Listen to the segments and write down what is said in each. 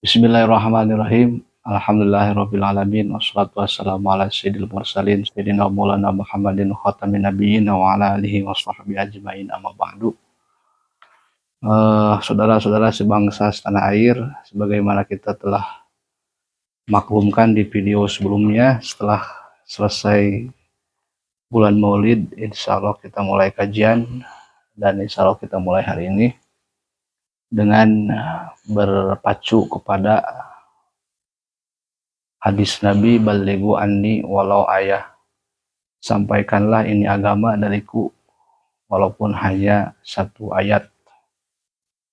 Bismillahirrahmanirrahim. Alhamdulillahirrabbilalamin. Wassalatu wassalamu ala sayyidil mursalin sayyidina maulana Muhammadin khatamin nabiyyin wa ala alihi wa sahbihi ajmain, amma ba'du. Saudara-saudara sebangsa setanah air, sebagaimana kita telah maklumkan di video sebelumnya, setelah selesai bulan Maulid, insya Allah kita mulai kajian, dan insya Allah kita mulai hari ini dengan berpacu kepada hadis Nabi, balighu anni walau ayah, sampaikanlah ini agama dariku walaupun hanya satu ayat,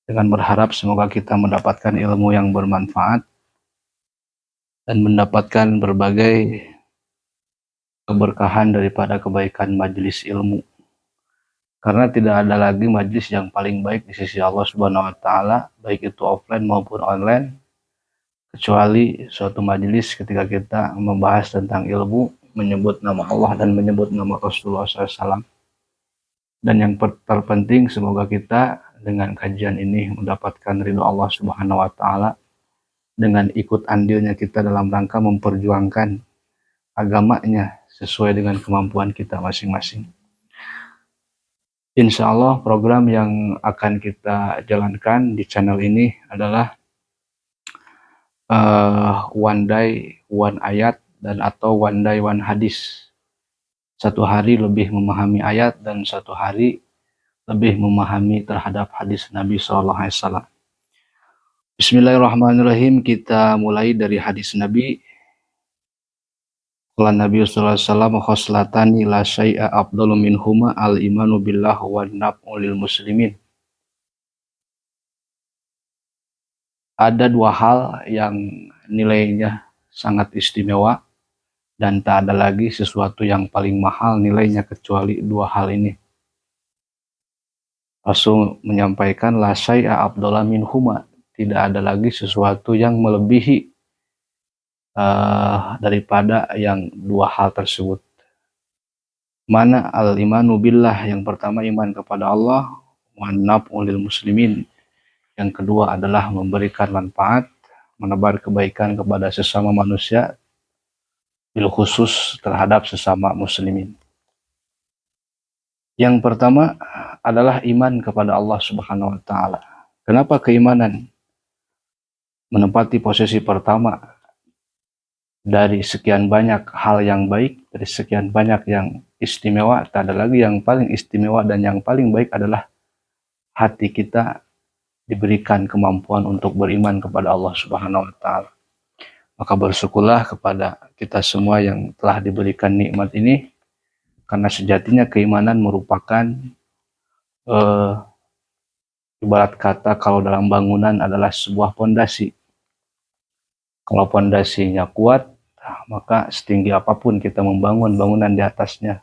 dengan berharap semoga kita mendapatkan ilmu yang bermanfaat dan mendapatkan berbagai keberkahan daripada kebaikan majelis ilmu, karena tidak ada lagi majelis yang paling baik di sisi Allah Subhanahu wa Ta'ala, baik itu offline maupun online, kecuali suatu majelis ketika kita membahas tentang ilmu, menyebut nama Allah dan menyebut nama Rasulullah SAW. Dan yang terpenting, semoga kita dengan kajian ini mendapatkan ridho Allah Subhanahu wa Ta'ala, dengan ikut andilnya kita dalam rangka memperjuangkan agamanya sesuai dengan kemampuan kita masing-masing. Insya Allah program yang akan kita jalankan di channel ini adalah one day one ayat dan atau one day one hadis. Satu hari lebih memahami ayat dan satu hari lebih memahami terhadap hadis Nabi SAW. Bismillahirrahmanirrahim. Kita mulai dari hadis Nabi. Qala Nabi sallallahu alaihi wasallam, khoslatani la syai'a afdalu minhuma al-imanu billah wa naf'u lil muslimin. Ada dua hal yang nilainya sangat istimewa dan tak ada lagi sesuatu yang paling mahal nilainya kecuali dua hal ini. Rasul menyampaikan la syai'a afdalu minhuma, tidak ada lagi sesuatu yang melebihi daripada yang dua hal tersebut. Mana al-imanu billah, yang pertama iman kepada Allah, wa naf'u lil muslimin, yang kedua adalah memberikan manfaat, menebar kebaikan kepada sesama manusia, bil khusus terhadap sesama muslimin. Yang pertama adalah iman kepada Allah Subhanahu wa Ta'ala. Kenapa keimanan menempati posisi pertama dari sekian banyak hal yang baik, dari sekian banyak yang istimewa? Tak ada lagi yang paling istimewa dan yang paling baik adalah hati kita diberikan kemampuan untuk beriman kepada Allah Subhanahu wa Ta'ala. Maka bersyukurlah kepada kita semua yang telah diberikan nikmat ini, karena sejatinya keimanan merupakan ibarat kata kalau dalam bangunan adalah sebuah pondasi. Kalau pondasinya kuat, maka setinggi apapun kita membangun bangunan di atasnya,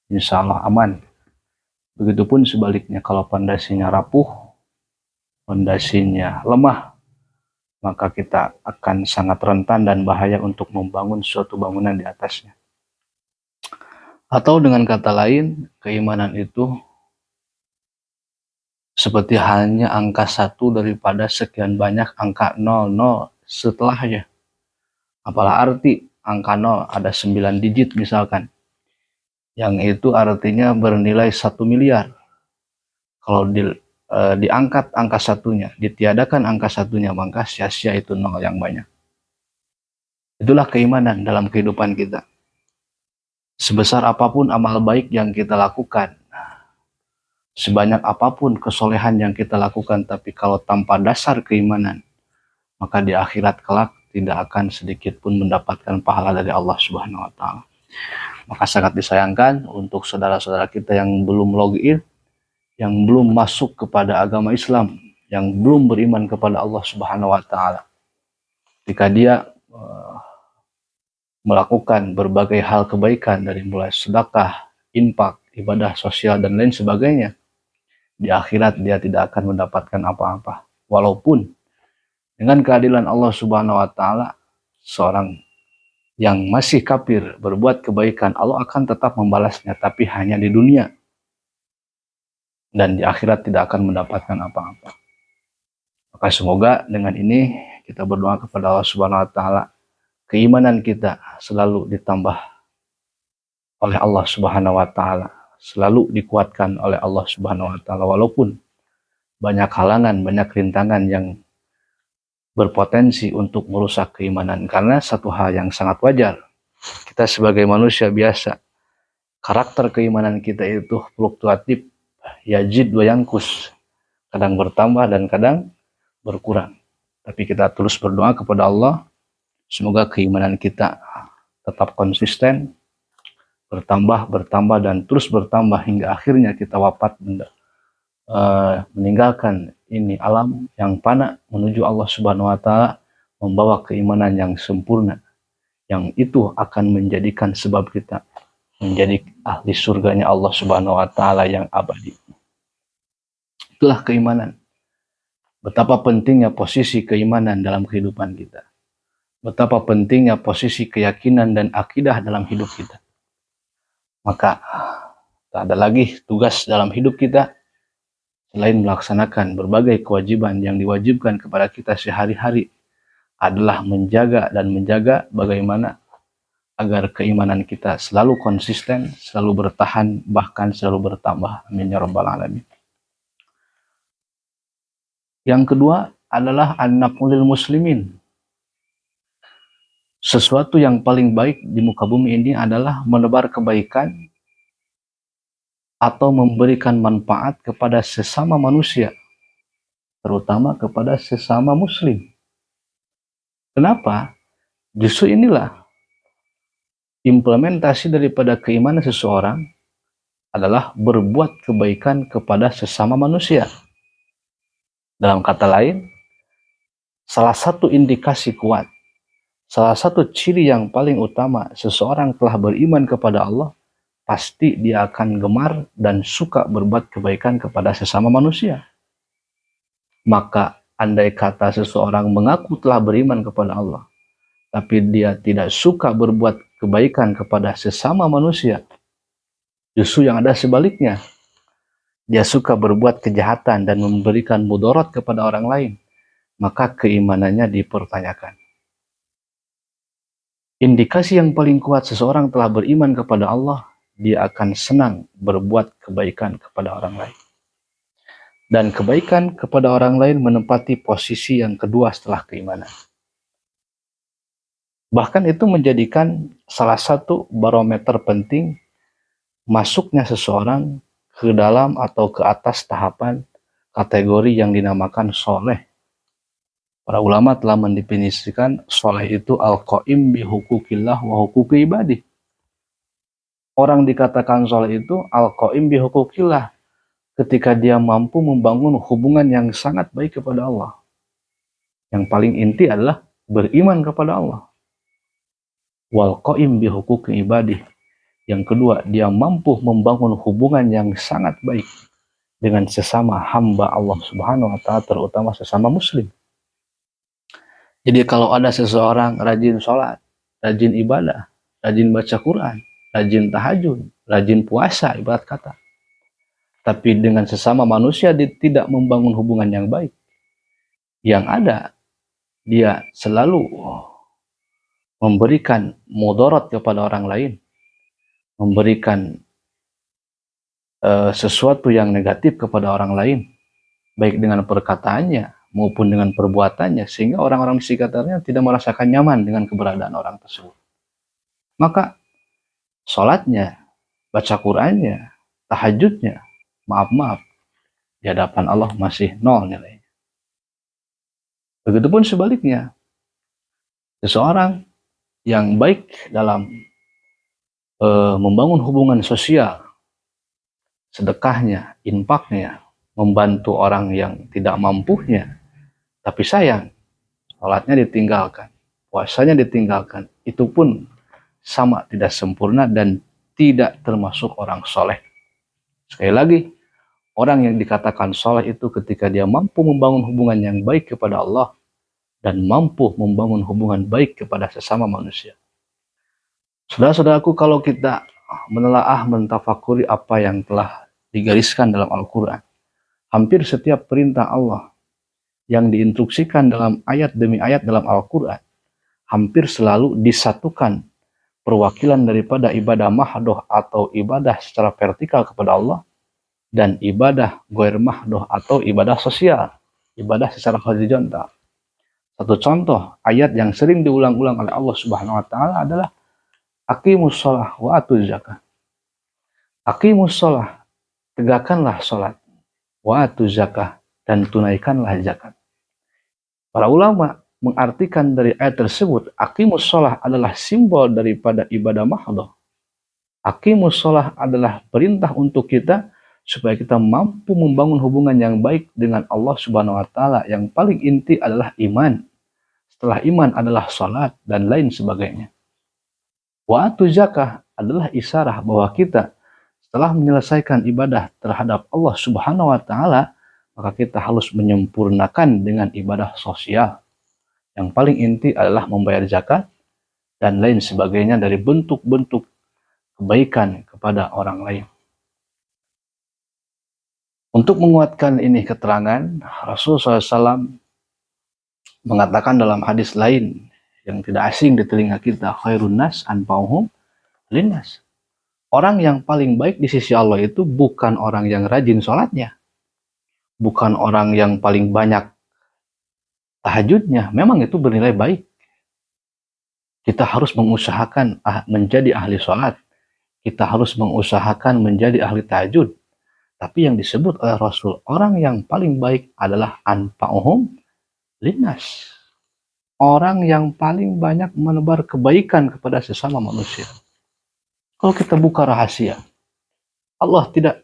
insya Allah aman. Begitupun sebaliknya, kalau pondasinya rapuh, pondasinya lemah, maka kita akan sangat rentan dan bahaya untuk membangun suatu bangunan di atasnya. Atau dengan kata lain, keimanan itu seperti halnya angka 1 daripada sekian banyak angka 00 setelahnya. Apalah arti angka 0, ada 9 digit misalkan, yang itu artinya bernilai 1 miliar. Kalau diangkat angka satunya, ditiadakan angka satunya, maka sia-sia itu 0 yang banyak. Itulah keimanan dalam kehidupan kita. Sebesar apapun amal baik yang kita lakukan, sebanyak apapun kesolehan yang kita lakukan, tapi kalau tanpa dasar keimanan, maka di akhirat kelak tidak akan sedikit pun mendapatkan pahala dari Allah Subhanahu wa Ta'ala. Maka sangat disayangkan untuk saudara-saudara kita yang belum login, yang belum masuk kepada agama Islam, yang belum beriman kepada Allah Subhanahu wa Ta'ala. Jika dia melakukan berbagai hal kebaikan dari mulai sedekah, infak, ibadah sosial dan lain sebagainya, di akhirat dia tidak akan mendapatkan apa-apa. Walaupun dengan keadilan Allah Subhanahu wa Ta'ala, seorang yang masih kafir berbuat kebaikan, Allah akan tetap membalasnya, tapi hanya di dunia. Dan di akhirat tidak akan mendapatkan apa-apa. Maka semoga dengan ini kita berdoa kepada Allah Subhanahu wa taala, keimanan kita selalu ditambah oleh Allah Subhanahu wa taala, selalu dikuatkan oleh Allah Subhanahu wa taala, walaupun banyak halangan, banyak rintangan yang berpotensi untuk merusak keimanan. Karena satu hal yang sangat wajar, kita sebagai manusia biasa, karakter keimanan kita itu fluktuatif, yazid wa yankus, kadang bertambah dan kadang berkurang. Tapi kita terus berdoa kepada Allah, semoga keimanan kita tetap konsisten, bertambah dan terus bertambah hingga akhirnya kita wafat, meninggalkan ini alam yang fana menuju Allah Subhanahu wa taala, membawa keimanan yang sempurna, yang itu akan menjadikan sebab kita menjadi ahli surganya Allah Subhanahu wa taala yang abadi. Itulah keimanan. Betapa pentingnya posisi keimanan dalam kehidupan kita. Betapa pentingnya posisi keyakinan dan akidah dalam hidup kita. Maka tak ada lagi tugas dalam hidup kita selain melaksanakan berbagai kewajiban yang diwajibkan kepada kita sehari-hari, adalah menjaga bagaimana agar keimanan kita selalu konsisten, selalu bertahan, bahkan selalu bertambah. Amin ya rabbal alamin. Yang kedua adalah an-naqlul muslimin. Sesuatu yang paling baik di muka bumi ini adalah menebar kebaikan atau memberikan manfaat kepada sesama manusia, terutama kepada sesama muslim. Kenapa? Justru inilah implementasi daripada keimanan seseorang, adalah berbuat kebaikan kepada sesama manusia. Dalam kata lain, salah satu indikasi kuat, salah satu ciri yang paling utama seseorang telah beriman kepada Allah, pasti dia akan gemar dan suka berbuat kebaikan kepada sesama manusia. Maka andai kata seseorang mengaku telah beriman kepada Allah, tapi dia tidak suka berbuat kebaikan kepada sesama manusia, justru yang ada sebaliknya, dia suka berbuat kejahatan dan memberikan mudarat kepada orang lain, maka keimanannya dipertanyakan. Indikasi yang paling kuat seseorang telah beriman kepada Allah, dia akan senang berbuat kebaikan kepada orang lain. Dan kebaikan kepada orang lain menempati posisi yang kedua setelah keimanan. Bahkan itu menjadikan salah satu barometer penting masuknya seseorang ke dalam atau ke atas tahapan kategori yang dinamakan soleh. Para ulama telah mendefinisikan soleh itu al-qaim bi hukukillah wa hukuki ibadih. Orang dikatakan soleh itu al-qaim bi hukukillah ketika dia mampu membangun hubungan yang sangat baik kepada Allah. Yang paling inti adalah beriman kepada Allah. Wal qaim bi hukuki ibadih. Yang kedua, dia mampu membangun hubungan yang sangat baik dengan sesama hamba Allah Subhanahu wa taala, terutama sesama muslim. Jadi kalau ada seseorang rajin sholat, rajin ibadah, rajin baca Quran, rajin tahajud, rajin puasa, ibarat kata, tapi dengan sesama manusia dia tidak membangun hubungan yang baik, yang ada dia selalu memberikan mudarat kepada orang lain, memberikan sesuatu yang negatif kepada orang lain, baik dengan perkataannya maupun dengan perbuatannya, sehingga orang-orang di sekitarnya tidak merasakan nyaman dengan keberadaan orang tersebut. Maka sholatnya, baca Qur'annya, tahajudnya, maaf, di hadapan Allah masih nol nilainya. Begitupun sebaliknya, seseorang yang baik dalam membangun hubungan sosial, sedekahnya, infaknya, membantu orang yang tidak mampunya, tapi sayang, sholatnya ditinggalkan, puasanya ditinggalkan, itu pun sama tidak sempurna dan tidak termasuk orang soleh. Sekali lagi, orang yang dikatakan soleh itu ketika dia mampu membangun hubungan yang baik kepada Allah dan mampu membangun hubungan baik kepada sesama manusia. Saudara-saudaraku, kalau kita menelaah, mentafakuri apa yang telah digariskan dalam Al-Quran, hampir setiap perintah Allah yang diinstruksikan dalam ayat demi ayat dalam Al-Quran hampir selalu disatukan perwakilan daripada ibadah mahdoh atau ibadah secara vertikal kepada Allah dan ibadah ghair mahdoh atau ibadah sosial, ibadah secara horizontal. Satu contoh ayat yang sering diulang-ulang oleh Allah Subhanahu wa taala adalah aqimus shalah wa atuz zakah. Aqimus shalah, tegakkanlah salat, wa atuz zakah, dan tunaikanlah zakat. Para ulama mengartikan dari ayat tersebut, aqimus shalah adalah simbol daripada ibadah mahdoh. Aqimus shalah adalah perintah untuk kita supaya kita mampu membangun hubungan yang baik dengan Allah Subhanahu wa taala. Yang paling inti adalah iman. Setelah iman adalah salat dan lain sebagainya. Wa atuz zakah adalah isyarah bahwa kita setelah menyelesaikan ibadah terhadap Allah Subhanahu wa taala, maka kita harus menyempurnakan dengan ibadah sosial. Yang paling inti adalah membayar zakat dan lain sebagainya dari bentuk-bentuk kebaikan kepada orang lain. Untuk menguatkan ini keterangan, Rasulullah SAW mengatakan dalam hadis lain yang tidak asing di telinga kita, khairun nas anfa'uhum linnas. Orang yang paling baik di sisi Allah itu bukan orang yang rajin sholatnya, bukan orang yang paling banyak tahajudnya. Memang itu bernilai baik. Kita harus mengusahakan menjadi ahli sholat. Kita harus mengusahakan menjadi ahli tahajud. Tapi yang disebut oleh Rasul, orang yang paling baik adalah anfa'uhum linnas. Orang yang paling banyak menebar kebaikan kepada sesama manusia. Kalau kita buka rahasia, Allah tidak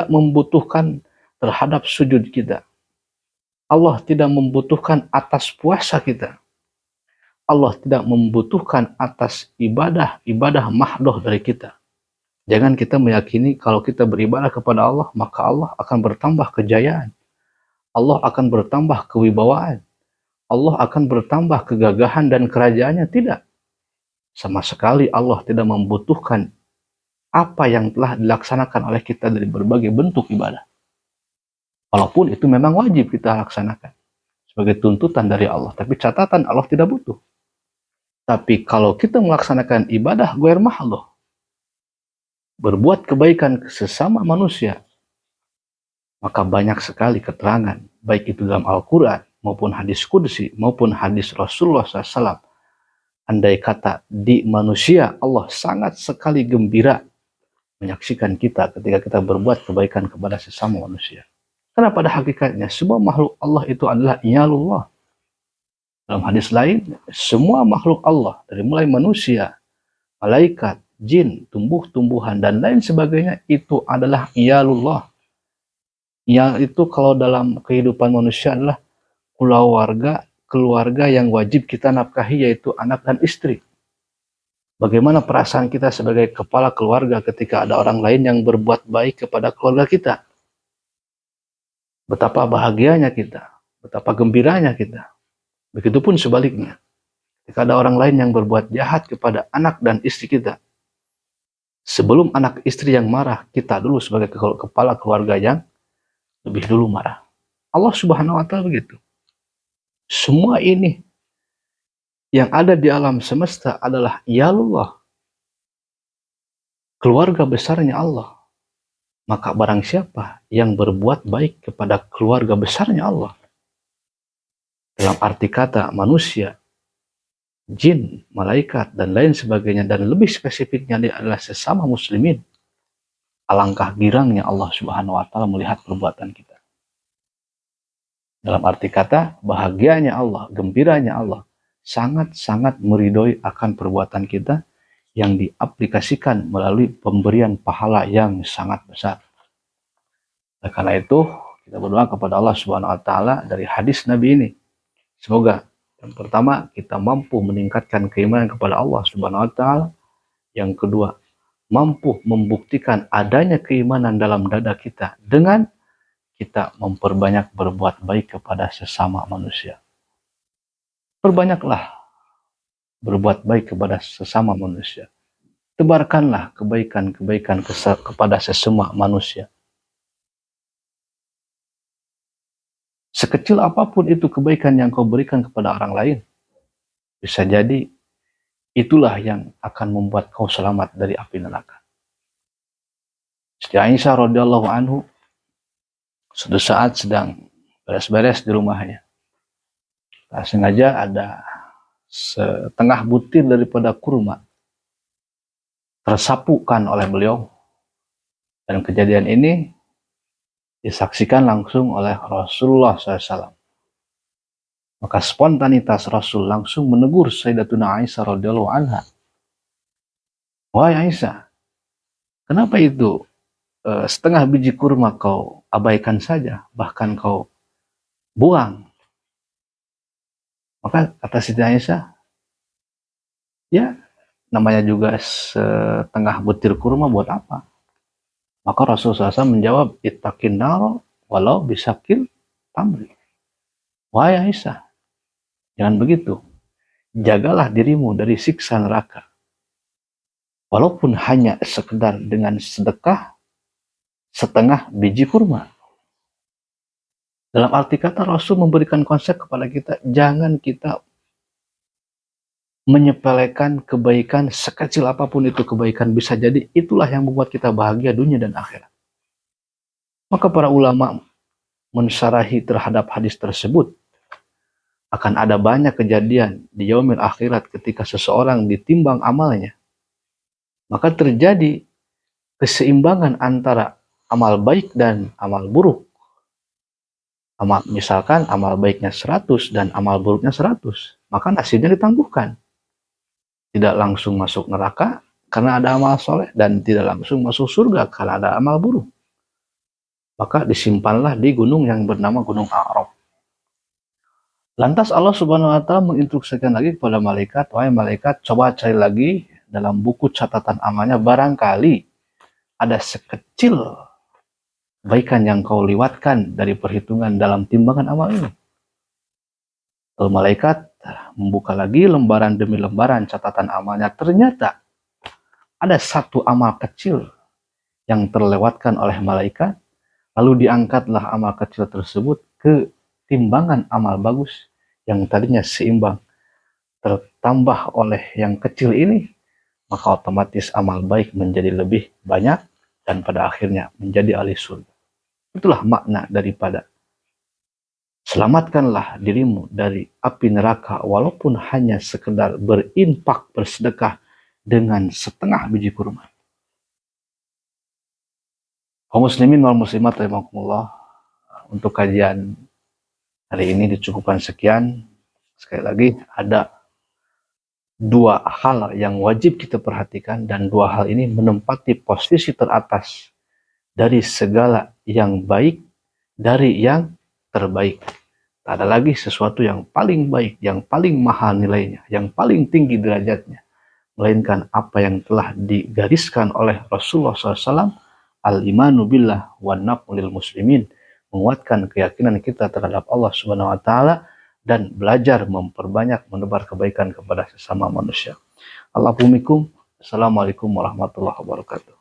membutuhkan terhadap sujud kita. Allah tidak membutuhkan atas puasa kita. Allah tidak membutuhkan atas ibadah mahdoh dari kita. Jangan kita meyakini kalau kita beribadah kepada Allah, maka Allah akan bertambah kejayaan. Allah akan bertambah kewibawaan. Allah akan bertambah kegagahan dan kerajaannya. Tidak. Sama sekali Allah tidak membutuhkan apa yang telah dilaksanakan oleh kita dari berbagai bentuk ibadah. Walaupun itu memang wajib kita laksanakan sebagai tuntutan dari Allah. Tapi catatan Allah tidak butuh. Tapi kalau kita melaksanakan ibadah ghair mahdoh, berbuat kebaikan ke sesama manusia, maka banyak sekali keterangan, baik itu dalam Al-Quran, maupun hadis Qudsi, maupun hadis Rasulullah SAW. Andai kata di manusia, Allah sangat sekali gembira menyaksikan kita ketika kita berbuat kebaikan kepada sesama manusia. Karena pada hakikatnya, semua makhluk Allah itu adalah iyalullah. Dalam hadis lain, semua makhluk Allah, dari mulai manusia, malaikat, jin, tumbuh-tumbuhan, dan lain sebagainya, itu adalah iyalullah. Iyal itu kalau dalam kehidupan manusia adalah keluarga yang wajib kita nafkahi, yaitu anak dan istri. Bagaimana perasaan kita sebagai kepala keluarga ketika ada orang lain yang berbuat baik kepada keluarga kita? Betapa bahagianya kita, betapa gembiranya kita. Begitupun sebaliknya, ketika ada orang lain yang berbuat jahat kepada anak dan istri kita, sebelum anak istri yang marah, kita dulu sebagai kepala keluarga yang lebih dulu marah. Allah Subhanahu wa taala begitu. Semua ini yang ada di alam semesta adalah iyalullah, keluarga besarnya Allah. Maka barang siapa yang berbuat baik kepada keluarga besarnya Allah, dalam arti kata manusia, jin, malaikat, dan lain sebagainya, dan lebih spesifiknya dia adalah sesama muslimin, alangkah girangnya Allah Subhanahu wa taala melihat perbuatan kita. Dalam arti kata, bahagianya Allah, gembiranya Allah, sangat-sangat meridhoi akan perbuatan kita yang diaplikasikan melalui pemberian pahala yang sangat besar. Oleh karena itu, kita berdoa kepada Allah Subhanahu wa taala dari hadis Nabi ini. Semoga yang pertama, kita mampu meningkatkan keimanan kepada Allah Subhanahu wa taala. Yang kedua, mampu membuktikan adanya keimanan dalam dada kita dengan kita memperbanyak berbuat baik kepada sesama manusia. Perbanyaklah berbuat baik kepada sesama manusia. Tebarkanlah kebaikan-kebaikan kepada sesama manusia. sekecil apapun itu kebaikan yang kau berikan kepada orang lain, bisa jadi itulah yang akan membuat kau selamat dari api neraka. Siti Aisyah radhiyallahu anhu suatu saat sedang beres-beres di rumahnya. Tak sengaja ada setengah butir daripada kurma tersapukan oleh beliau. Dan kejadian ini disaksikan langsung oleh Rasulullah SAW. Maka spontanitas Rasul langsung menegur Sayyidatuna Aisyah radhiyallahu anha. Wahai Aisyah, kenapa itu setengah biji kurma kau abaikan saja, bahkan kau buang? Maka kata Siti Aisyah, ya namanya juga setengah butir kurma buat apa? Maka Rasulullah SAW menjawab, ittaqin naro walau bisakil tamri. Wahai Aisyah, jangan begitu. Jagalah dirimu dari siksa neraka. Walaupun hanya sekedar dengan sedekah setengah biji kurma. Dalam arti kata Rasul memberikan konsep kepada kita, jangan kita menyepelekan kebaikan sekecil apapun itu kebaikan, bisa jadi itulah yang membuat kita bahagia dunia dan akhirat. Maka para ulama mensyarahi terhadap hadis tersebut, akan ada banyak kejadian di yaumil akhirat ketika seseorang ditimbang amalnya, maka terjadi keseimbangan antara amal baik dan amal buruk. Misalkan amal baiknya 100 dan amal buruknya 100, maka nasibnya ditangguhkan. Tidak langsung masuk neraka karena ada amal soleh, dan tidak langsung masuk surga karena ada amal buruk. Maka disimpanlah di gunung yang bernama Gunung A'raf. Lantas Allah Subhanahu wa Ta'ala menginstruksikan lagi kepada malaikat, wahai malaikat, coba cari lagi dalam buku catatan amalnya, barangkali ada sekecil kebaikan yang kau lewatkan dari perhitungan dalam timbangan amal ini. Lalu malaikat membuka lagi lembaran demi lembaran catatan amalnya. Ternyata ada satu amal kecil yang terlewatkan oleh malaikat, lalu diangkatlah amal kecil tersebut ke timbangan amal bagus yang tadinya seimbang, tertambah oleh yang kecil ini, maka otomatis amal baik menjadi lebih banyak dan pada akhirnya menjadi ahli surga. Itulah makna daripada selamatkanlah dirimu dari api neraka walaupun hanya sekedar berinfak, bersedekah dengan setengah biji kurma. Kaum muslimin wal muslimat rahimakumullah, untuk kajian hari ini dicukupkan sekian. Sekali lagi, ada dua hal yang wajib kita perhatikan, dan dua hal ini menempati posisi teratas dari segala yang baik, dari yang terbaik. Tak ada lagi sesuatu yang paling baik, yang paling mahal nilainya, yang paling tinggi derajatnya, melainkan apa yang telah digariskan oleh Rasulullah SAW, al-imanu billah wa naqlil muslimin, menguatkan keyakinan kita terhadap Allah Subhanahu wa Ta'ala dan belajar memperbanyak menebar kebaikan kepada sesama manusia. Assalamualaikum warahmatullahi wabarakatuh.